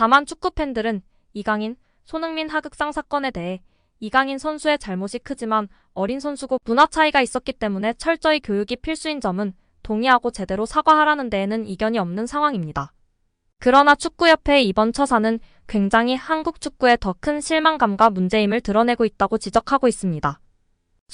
다만 축구 팬들은 이강인, 손흥민 하극상 사건에 대해 이강인 선수의 잘못이 크지만 어린 선수고 문화 차이가 있었기 때문에 철저히 교육이 필수인 점은 동의하고 제대로 사과하라는 데에는 이견이 없는 상황입니다. 그러나 축구협회의 이번 처사는 굉장히 한국 축구에 더 큰 실망감과 문제임을 드러내고 있다고 지적하고 있습니다.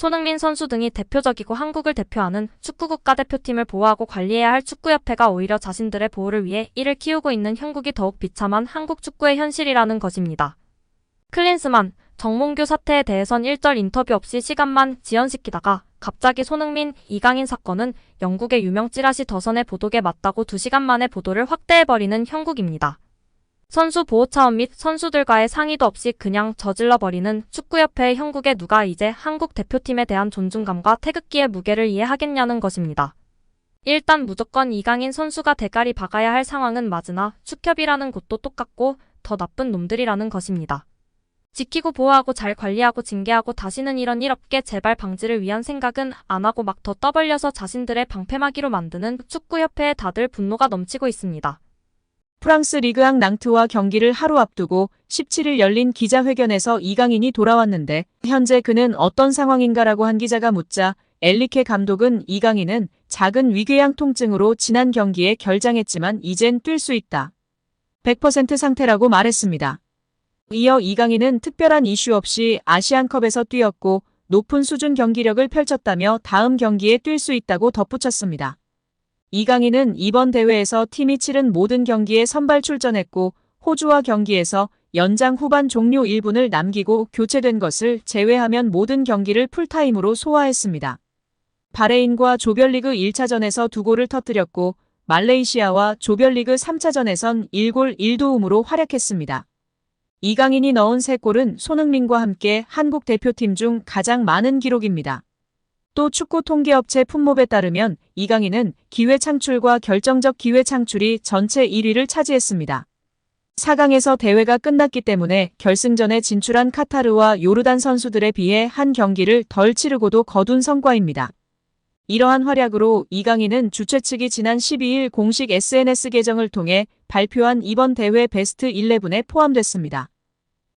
손흥민 선수 등이 대표적이고 한국을 대표하는 축구 국가대표팀을 보호하고 관리해야 할 축구협회가 오히려 자신들의 보호를 위해 이를 키우고 있는 형국이 더욱 비참한 한국 축구의 현실이라는 것입니다. 클린스만, 정몽규 사태에 대해선 일절 인터뷰 없이 시간만 지연시키다가 갑자기 손흥민, 이강인 사건은 영국의 유명 찌라시 더선의 보도에 맞다고 2시간 만에 보도를 확대해버리는 형국입니다. 선수 보호 차원 및 선수들과의 상의도 없이 그냥 저질러버리는 축구협회의 형국에 누가 이제 한국 대표팀에 대한 존중감과 태극기의 무게를 이해하겠냐는 것입니다. 일단 무조건 이강인 선수가 대가리 박아야 할 상황은 맞으나 축협이라는 곳도 똑같고 더 나쁜 놈들이라는 것입니다. 지키고 보호하고 잘 관리하고 징계하고 다시는 이런 일 없게 재발 방지를 위한 생각은 안 하고 막 더 떠벌려서 자신들의 방패막이로 만드는 축구협회에 다들 분노가 넘치고 있습니다. 프랑스 리그앙 낭트와 경기를 하루 앞두고 17일 열린 기자회견에서 이강인이 돌아왔는데 현재 그는 어떤 상황인가라고 한 기자가 묻자 엘리케 감독은 이강인은 작은 위궤양 통증으로 지난 경기에 결장했지만 이젠 뛸 수 있다. 100% 상태라고 말했습니다. 이어 이강인은 특별한 이슈 없이 아시안컵에서 뛰었고 높은 수준 경기력을 펼쳤다며 다음 경기에 뛸 수 있다고 덧붙였습니다. 이강인은 이번 대회에서 팀이 치른 모든 경기에 선발 출전했고 호주와 경기에서 연장 후반 종료 1분을 남기고 교체된 것을 제외하면 모든 경기를 풀타임으로 소화했습니다. 바레인과 조별리그 1차전에서 2골을 터뜨렸고 말레이시아와 조별리그 3차전에선 1골 1도움으로 활약했습니다. 이강인이 넣은 3골은 손흥민과 함께 한국 대표팀 중 가장 많은 기록입니다. 또 축구 통계업체 풋몹에 따르면 이강인은 기회 창출과 결정적 기회 창출이 전체 1위를 차지했습니다. 4강에서 대회가 끝났기 때문에 결승전에 진출한 카타르와 요르단 선수들에 비해 한 경기를 덜 치르고도 거둔 성과입니다. 이러한 활약으로 이강인은 주최 측이 지난 12일 공식 SNS 계정을 통해 발표한 이번 대회 베스트 11에 포함됐습니다.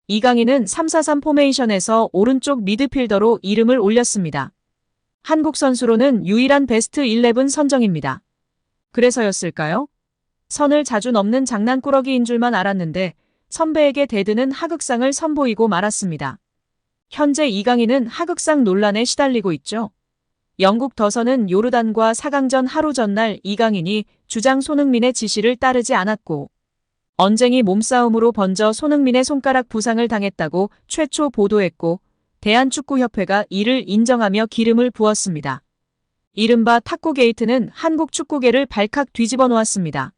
이강인은 3-4-3 포메이션에서 오른쪽 미드필더로 이름을 올렸습니다. 한국 선수로는 유일한 베스트 11 선정입니다. 그래서였을까요? 선을 자주 넘는 장난꾸러기인 줄만 알았는데 선배에게 대드는 하극상을 선보이고 말았습니다. 현재 이강인은 하극상 논란에 시달리고 있죠. 영국 더선은 요르단과 4강전 하루 전날 이강인이 주장 손흥민의 지시를 따르지 않았고 언쟁이 몸싸움으로 번져 손흥민의 손가락 부상을 당했다고 최초 보도했고 대한축구협회가 이를 인정하며 기름을 부었습니다. 이른바 탁구 게이트는 한국 축구계를 발칵 뒤집어 놓았습니다.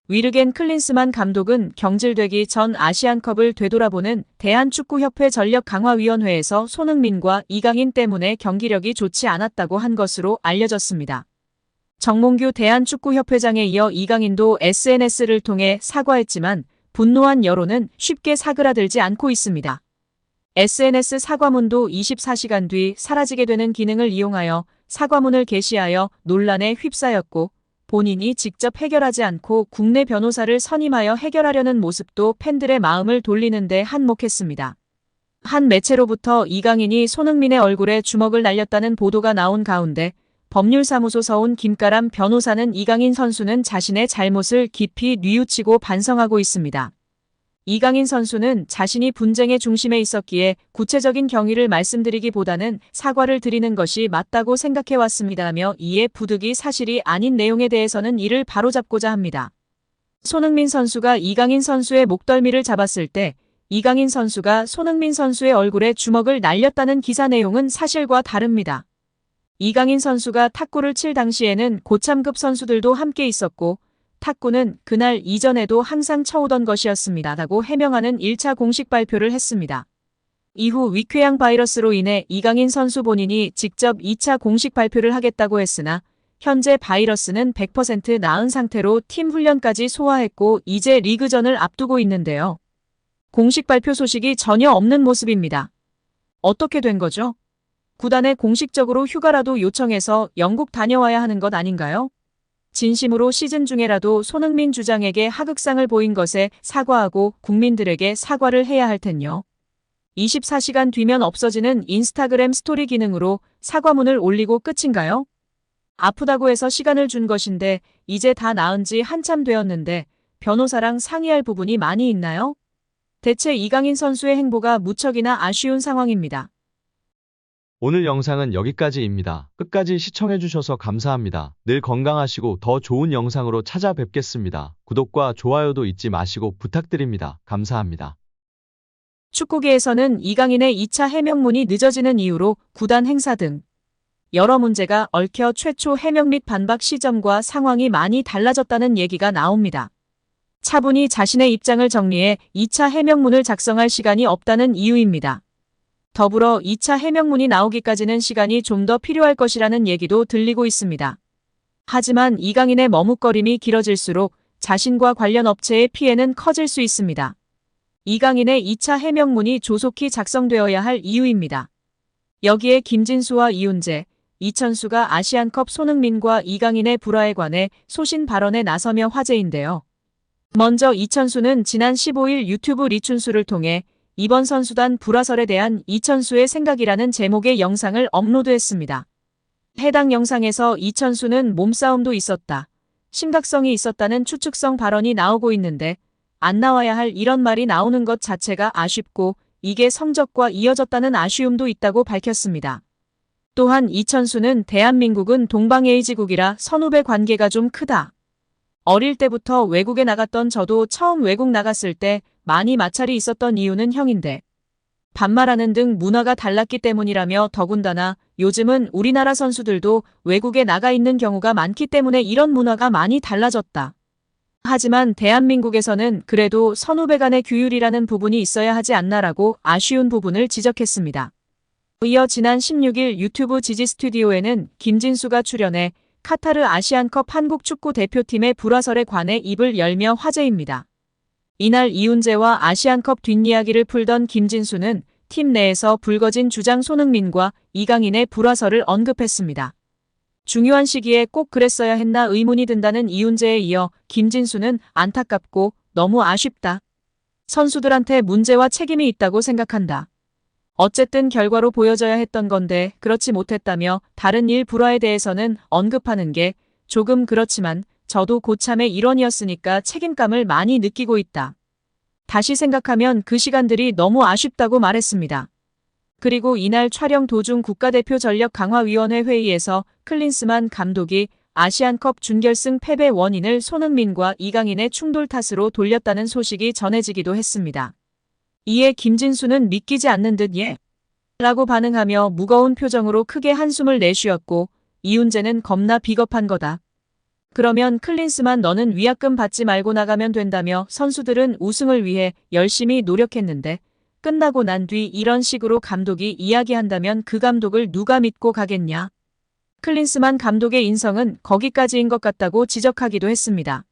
위르겐 클린스만 감독은 경질되기 전 아시안컵을 되돌아보는 대한축구협회 전력강화위원회에서 손흥민과 이강인 때문에 경기력이 좋지 않았다고 한 것으로 알려졌습니다. 정몽규 대한축구협회장에 이어 이강인도 SNS를 통해 사과했지만 분노한 여론은 쉽게 사그라들지 않고 있습니다. SNS 사과문도 24시간 뒤 사라지게 되는 기능을 이용하여 사과문을 게시하여 논란에 휩싸였고 본인이 직접 해결하지 않고 국내 변호사를 선임하여 해결하려는 모습도 팬들의 마음을 돌리는 데 한몫했습니다. 한 매체로부터 이강인이 손흥민의 얼굴에 주먹을 날렸다는 보도가 나온 가운데 법률사무소 서운 김가람 변호사는 이강인 선수는 자신의 잘못을 깊이 뉘우치고 반성하고 있습니다. 이강인 선수는 자신이 분쟁의 중심에 있었기에 구체적인 경위를 말씀드리기보다는 사과를 드리는 것이 맞다고 생각해왔습니다며 이에 부득이 사실이 아닌 내용에 대해서는 이를 바로잡고자 합니다. 손흥민 선수가 이강인 선수의 목덜미를 잡았을 때 이강인 선수가 손흥민 선수의 얼굴에 주먹을 날렸다는 기사 내용은 사실과 다릅니다. 이강인 선수가 탁구를 칠 당시에는 고참급 선수들도 함께 있었고 탁구는 그날 이전에도 항상 쳐오던 것이었습니다라고 해명하는 1차 공식 발표를 했습니다. 이후 위궤양 바이러스로 인해 이강인 선수 본인이 직접 2차 공식 발표를 하겠다고 했으나 현재 바이러스는 100% 나은 상태로 팀 훈련까지 소화했고 이제 리그전을 앞두고 있는데요. 공식 발표 소식이 전혀 없는 모습입니다. 어떻게 된 거죠? 구단에 공식적으로 휴가라도 요청해서 영국 다녀와야 하는 것 아닌가요? 진심으로 시즌 중에라도 손흥민 주장에게 하극상을 보인 것에 사과하고 국민들에게 사과를 해야 할 텐요. 24시간 뒤면 없어지는 인스타그램 스토리 기능으로 사과문을 올리고 끝인가요? 아프다고 해서 시간을 준 것인데 이제 다 나은 지 한참 되었는데 변호사랑 상의할 부분이 많이 있나요? 대체 이강인 선수의 행보가 무척이나 아쉬운 상황입니다. 오늘 영상은 여기까지입니다. 끝까지 시청해주셔서 감사합니다. 늘 건강하시고 더 좋은 영상으로 찾아뵙겠습니다. 구독과 좋아요도 잊지 마시고 부탁드립니다. 감사합니다. 축구계에서는 이강인의 2차 해명문이 늦어지는 이유로 구단 행사 등 여러 문제가 얽혀 최초 해명 및 반박 시점과 상황이 많이 달라졌다는 얘기가 나옵니다. 차분히 자신의 입장을 정리해 2차 해명문을 작성할 시간이 없다는 이유입니다. 더불어 2차 해명문이 나오기까지는 시간이 좀 더 필요할 것이라는 얘기도 들리고 있습니다. 하지만 이강인의 머뭇거림이 길어질수록 자신과 관련 업체의 피해는 커질 수 있습니다. 이강인의 2차 해명문이 조속히 작성되어야 할 이유입니다. 여기에 김진수와 이훈재, 이천수가 아시안컵 손흥민과 이강인의 불화에 관해 소신 발언에 나서며 화제인데요. 먼저 이천수는 지난 15일 유튜브 리춘수를 통해 이번 선수단 불화설에 대한 이천수의 생각이라는 제목의 영상을 업로드했습니다. 해당 영상에서 이천수는 몸싸움도 있었다, 심각성이 있었다는 추측성 발언이 나오고 있는데 안 나와야 할 이런 말이 나오는 것 자체가 아쉽고 이게 성적과 이어졌다는 아쉬움도 있다고 밝혔습니다. 또한 이천수는 대한민국은 동방예의지국이라 선후배 관계가 좀 크다. 어릴 때부터 외국에 나갔던 저도 처음 외국 나갔을 때 많이 마찰이 있었던 이유는 형인데 반말하는 등 문화가 달랐기 때문이라며 더군다나 요즘은 우리나라 선수들도 외국에 나가 있는 경우가 많기 때문에 이런 문화가 많이 달라졌다. 하지만 대한민국에서는 그래도 선후배 간의 규율이라는 부분이 있어야 하지 않나라고 아쉬운 부분을 지적했습니다. 이어 지난 16일 유튜브 지지 스튜디오에는 김진수가 출연해 카타르 아시안컵 한국 축구 대표팀의 불화설에 관해 입을 열며 화제입니다. 이날 이훈재와 아시안컵 뒷이야기를 풀던 김진수는 팀 내에서 불거진 주장 손흥민과 이강인의 불화설을 언급했습니다. 중요한 시기에 꼭 그랬어야 했나 의문이 든다는 이훈재에 이어 김진수는 안타깝고 너무 아쉽다. 선수들한테 문제와 책임이 있다고 생각한다. 어쨌든 결과로 보여져야 했던 건데 그렇지 못했다며 다른 일 불화에 대해서는 언급하는 게 조금 그렇지만 저도 고참의 일원이었으니까 책임감을 많이 느끼고 있다. 다시 생각하면 그 시간들이 너무 아쉽다고 말했습니다. 그리고 이날 촬영 도중 국가대표 전력강화위원회 회의에서 클린스만 감독이 아시안컵 준결승 패배 원인을 손흥민과 이강인의 충돌 탓으로 돌렸다는 소식이 전해지기도 했습니다. 이에 김진수는 믿기지 않는 듯 예? 라고 반응하며 무거운 표정으로 크게 한숨을 내쉬었고 이훈재는 겁나 비겁한 거다. 그러면 클린스만 너는 위약금 받지 말고 나가면 된다며 선수들은 우승을 위해 열심히 노력했는데 끝나고 난 뒤 이런 식으로 감독이 이야기한다면 그 감독을 누가 믿고 가겠냐. 클린스만 감독의 인성은 거기까지인 것 같다고 지적하기도 했습니다.